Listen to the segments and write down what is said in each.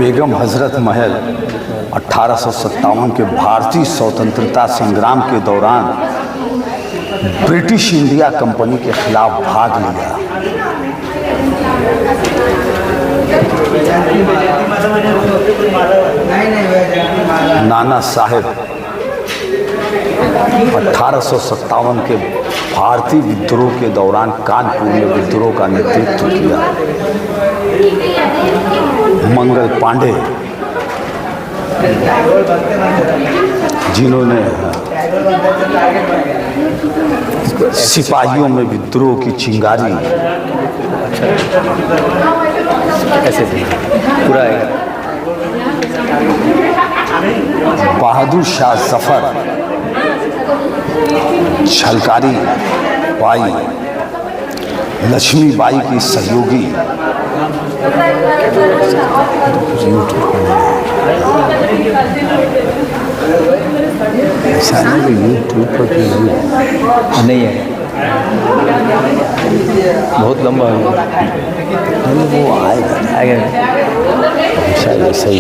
बेगम हजरत महल 1857 के भारतीय स्वतंत्रता संग्राम के दौरान ब्रिटिश इंडिया कंपनी के खिलाफ भाग लिया। नाना साहेब 1857 के भारतीय विद्रोह के दौरान कानपुर में विद्रोह का नेतृत्व किया। मंगल पांडे जिन्होंने सिपाहियों में विद्रोह की चिंगारी कैसे थी पूरा बहादुर शाह जफर, छलकारी बाई, लक्ष्मीबाई की सहयोगी ऐसा नहीं यूट्यूब पर नहीं है, बहुत लंबा है वो आएगा शायद ऐसा ही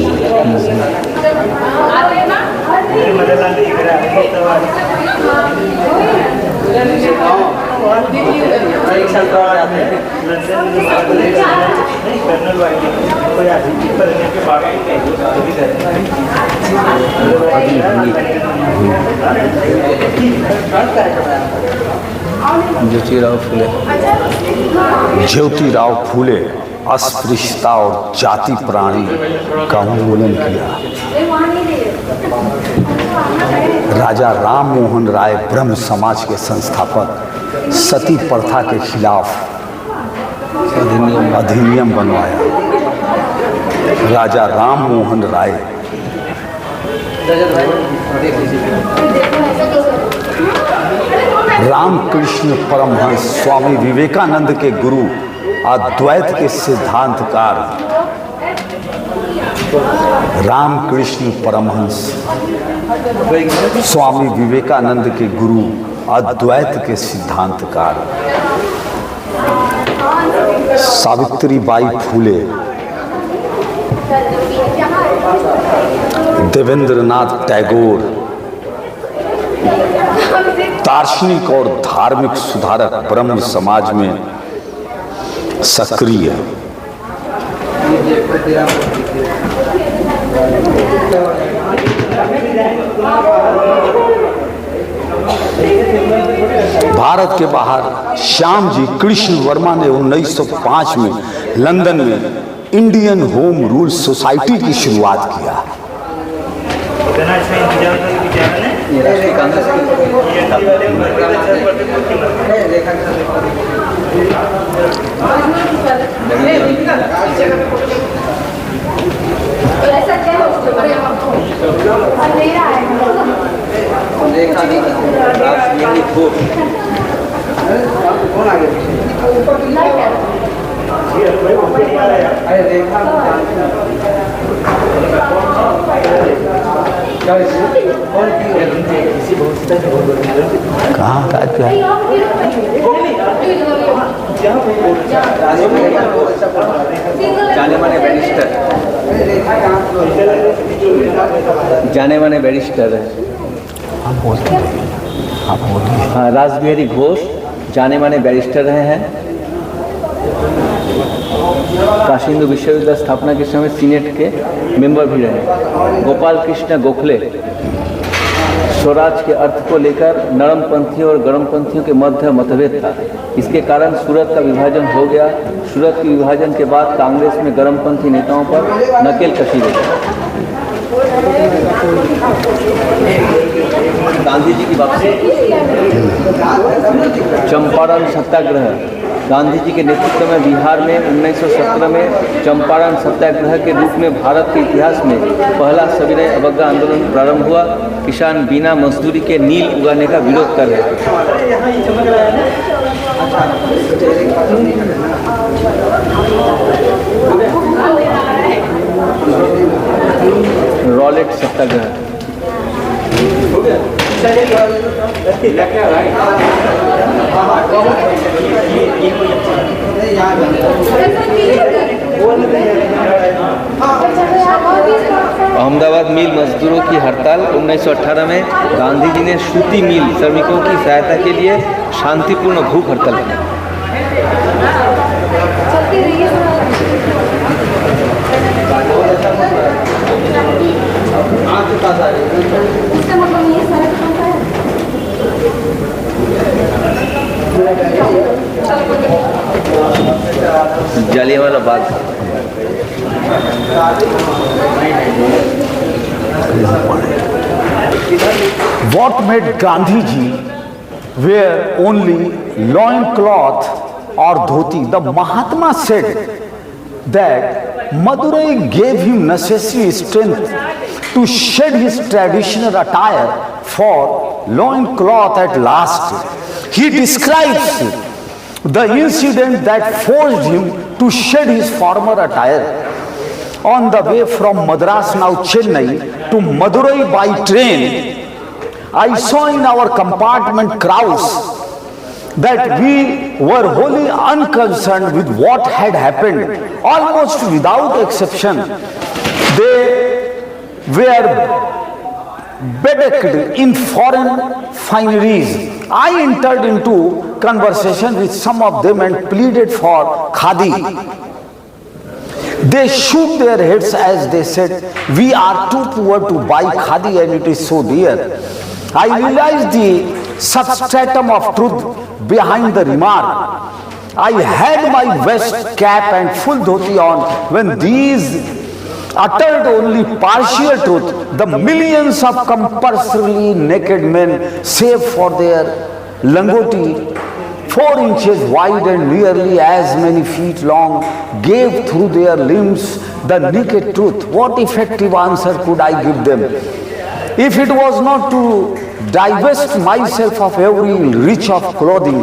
ज्योतिराव फूले अस्पृश्यता और जाति प्राणी का उन्मूलन किया। राजा राम मोहन राय ब्रह्म समाज के संस्थापक सती प्रथा के खिलाफ अधिनियम बनवाया। राजा राम मोहन राय रामकृष्ण परमहंस स्वामी विवेकानंद के गुरु अद्वैत के सिद्धांतकार रामकृष्ण परमहंस स्वामी विवेकानंद के गुरु अद्वैत के सिद्धांतकार सावित्रीबाई फूले, देवेंद्रनाथ टैगोर दार्शनिक और धार्मिक सुधारक ब्रह्म समाज में सक्रिय। भारत के बाहर श्याम जी कृष्ण वर्मा ने 1905 में लंदन में इंडियन होम रूल सोसाइटी की शुरुआत किया। कहाँ जाने माने बैरिस्टर है। हाँ, रासबिहारी घोष जाने माने बैरिस्टर रहे हैं। काशी हिंदू विश्वविद्यालय स्थापना के समय सीनेट के मेंबर भी रहे। गोपाल कृष्ण गोखले स्वराज के अर्थ को लेकर नरमपंथियों और गरमपंथियों के मध्य मतभेद था। इसके कारण सूरत का विभाजन हो गया। सूरत के विभाजन के बाद कांग्रेस में गरमपंथी नेताओं पर नकेल कसी गई। गांधी जी की वापसी, चंपारण सत्याग्रह। गांधी जी के नेतृत्व में बिहार में 1917 में चंपारण सत्याग्रह के रूप में भारत के इतिहास में पहला सविनय अवज्ञा आंदोलन प्रारंभ हुआ। किसान बिना मजदूरी के नील उगाने का विरोध कर रहे थे। रॉलेट सत्याग्रह। अहमदाबाद मिल मजदूरों की हड़ताल 1918 में गांधी जी ने सूती मिल श्रमिकों की सहायता के लिए शांतिपूर्ण भूख हड़ताल की। Jallianwala Bagh. What made Gandhi ji wear only loincloth or dhoti? The Mahatma said that Madurai gave him necessary strength to shed his traditional attire for loincloth at last. He describes the incident that forced him to shed his former attire. On the way from Madras, now Chennai, to Madurai by train, I saw in our compartment crowds that we were wholly unconcerned with what had happened. Almost without exception, they were bedecked in foreign fineries. I entered into conversation with some of them and pleaded for khadi. They shook their heads as they said, "We are too poor to buy khadi and it is so dear." I realized the substratum of truth behind the remark. I had my vest, cap and full dhoti on when these uttered only partial truth. The millions of compulsorily naked men, save for their langoti, 4 inches wide and nearly as many feet long, gave through their limbs the naked truth. What effective answer could I give them? If it was not to divest myself of every reach of clothing,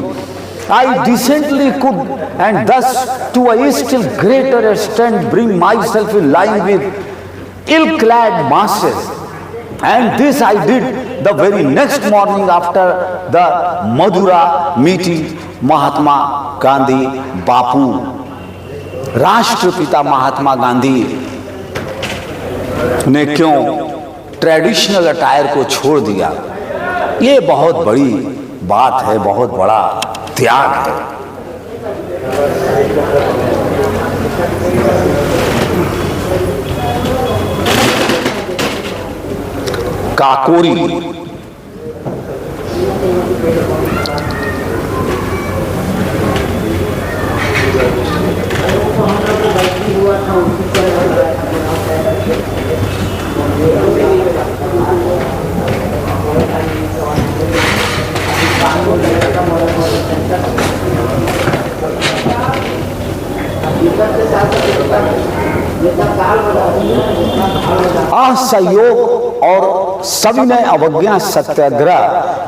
I decently could, and thus to a still greater extent bring myself in line with ill-clad masses. And this I did the very next morning after the Madura meeting. Mahatma Gandhi बापू, राष्ट्रपिता महात्मा गांधी ने क्यों traditional attire को छोड़ दिया? ये बहुत बड़ी बात है, बहुत बड़ा त्याग है। काकोरी असहयोग और सविनय अवज्ञा सत्याग्रह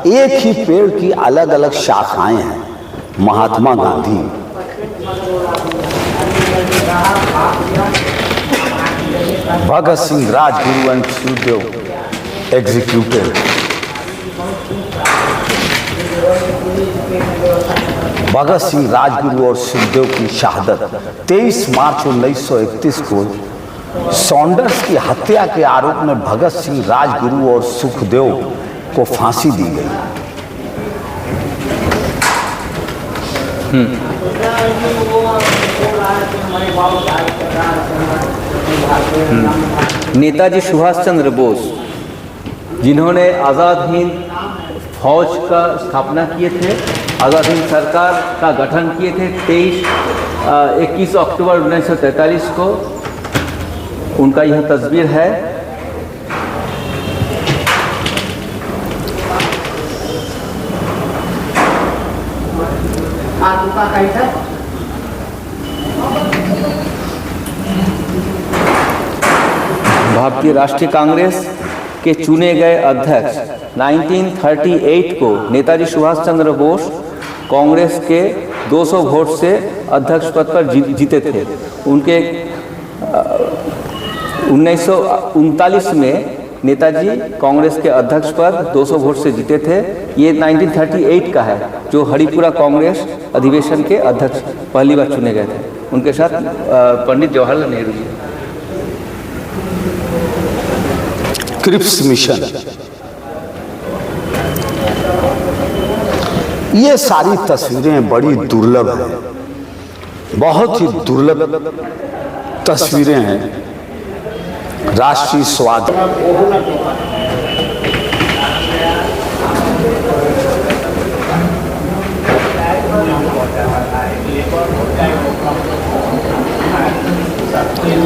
एक ही पेड़ की अलग अलग शाखाएं हैं। Mahatma Gandhi Bhagat Singh, Rajguru and Sukhdev executed. भगत सिंह, राजगुरु और सुखदेव की शहादत 23 मार्च 1931 को सॉन्डर्स की हत्या के आरोप में भगत सिंह, राजगुरु और सुखदेव को फांसी दी गई। नेताजी सुभाष चंद्र बोस, जिन्होंने आज़ाद हिंद फौज का स्थापना किए थे, आज़ाद हिंद सरकार का गठन किए थे 21 अक्टूबर 1943 को, उनका यह तस्वीर है। भारतीय राष्ट्रीय कांग्रेस के चुने गए अध्यक्ष 1938 को नेताजी सुभाष चंद्र बोस कांग्रेस के 200 वोट से अध्यक्ष पद पर जीते थे। उनके 1939 में नेताजी कांग्रेस के अध्यक्ष पद 200 वोट से जीते थे। ये 1938 का है, जो हरिपुरा कांग्रेस अधिवेशन के अध्यक्ष पहली बार चुने गए थे। उनके साथ पंडित जवाहरलाल नेहरू जी। क्रिप्स मिशन, ये सारी तस्वीरें बड़ी दुर्लभ हैं, बहुत ही दुर्लभ तस्वीरें हैं। राष्ट्रीय स्वाद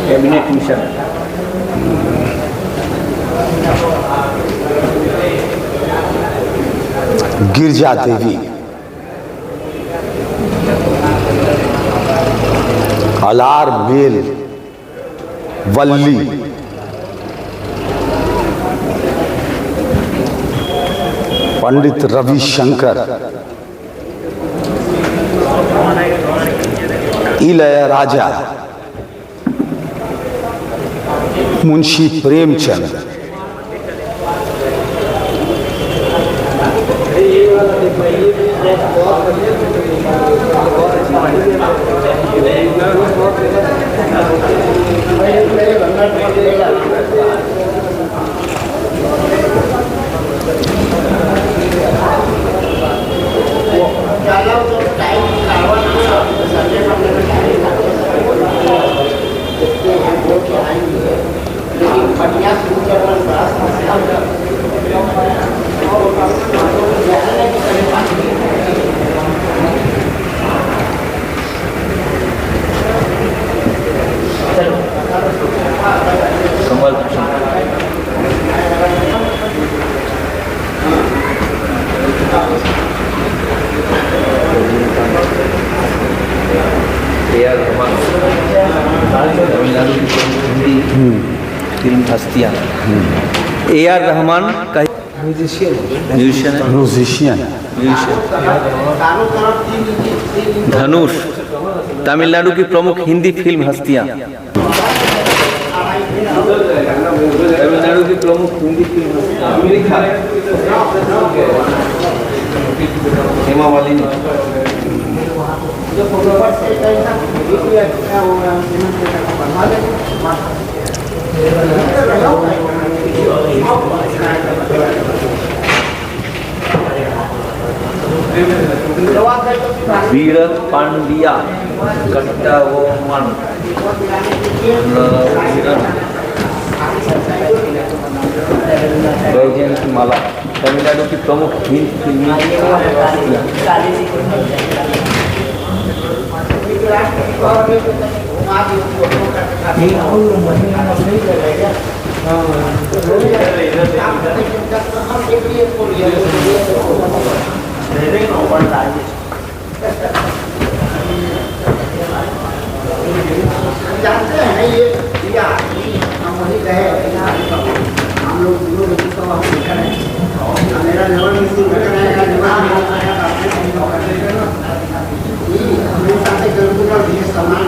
कैबिनेट मिशन, गिरजा देवी, अलार मेल, वल्ली, पंडित रविशंकर, इलयराजा, मुंशी प्रेमचंद, कमल भूषण, AR रहमान, तमिलनाडु की हिंदी फिल्म हस्तियाँ। AR रहमान का म्यूजिशियन है। धनुष तमिलनाडु की प्रमुख हिंदी फिल्म हस्तियाँ। तमिलनाडु की प्रमुख हिंदी फिल्म हस्तियाँ। हेमा मालिनी, वीर पांडिया, कट्टा वो मन, बैजयंती माला। तमिलनाडु की प्रमुख हिंदी फिल्मी जानते हैं ना ये हम वही गए हम लोग मेरा लेवल सामान